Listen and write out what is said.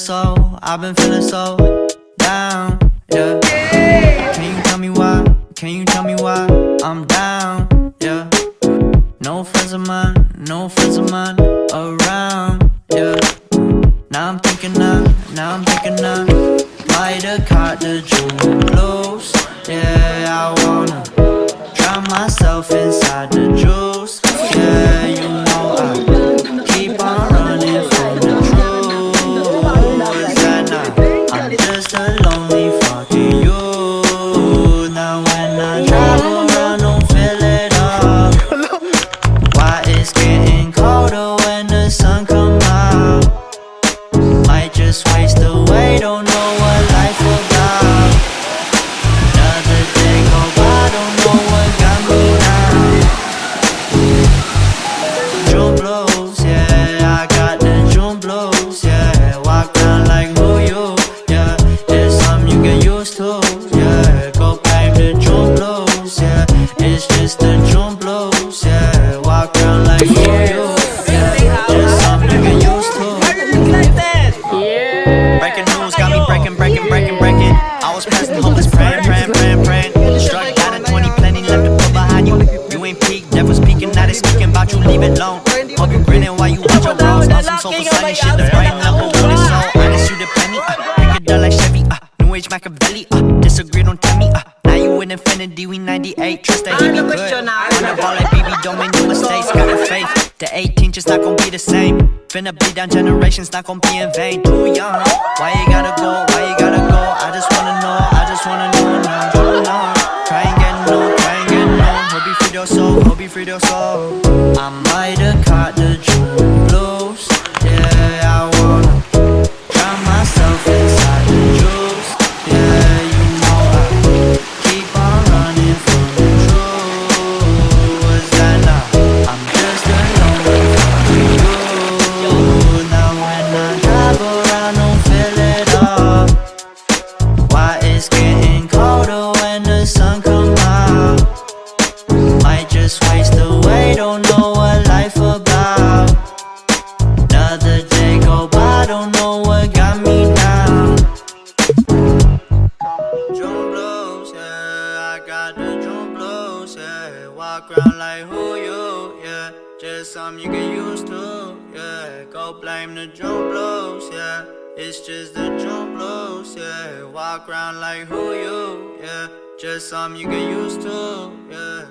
I've been feeling so down, yeah. Can you tell me why? Can you tell me why I'm down, yeah? No friends of mine around, yeah. Now I'm thinking I might have caught the June blues, yeah. I wanna drown myself inside the juice, yeah. You know I keep on running from the truth, and I'm just a lonely fucking you. Now when I drive around, don't feel it up. Why it's getting colder when the sun come out? Might just waste away, don't know what life about. Another day go by, don't know what got me down. June blues, yeah, I got the June blues, yeah. Walk around like who you, yeah. It's something you get used to, yeah. Go blame the June blues, yeah. It's just the June blues, yeah. Walk around like who you, yeah. It's something you get used to. Breaking news got me breaking. I was passing homeless, praying. Struck down in 20, plenty left to put behind you. You ain't peak, devil speaking, now they speaking about you, leave it alone. Hope you grinning while you watch your bros. On some soulful sunny shit, the brain number one is so honest, you the penny. Pick it up like Chevy, New Age Machiavelli, disagree, don't tell me, now you in infinity, we 98, trust that he be good. On the ball like BB, don't make no mistakes, got the faith. The 18 just not gon' be the same. Finna bleed down generations, not gon' be in vain. Too young, why you gotta go, I just wanna know now, too long. Try and get known, hope you freed your soul. I might have caught the June blues, yeah. I wanna drown myself inside the juice, yeah. You know I keep on running from the truth, that now I'm just a lonely fucking you. Now when I drive around, don't feel it up. Why it's getting colder when the sun come out? Might just waste away, don't know what life about. Another day go by, don't know what got me down. June blues, yeah, I got the June blues, yeah. Walk around like who you, yeah. Just something you get used to, yeah. Go blame the June blues, yeah. It's just the June blues, yeah. Walk around like who you, yeah. Just something you get used to, yeah.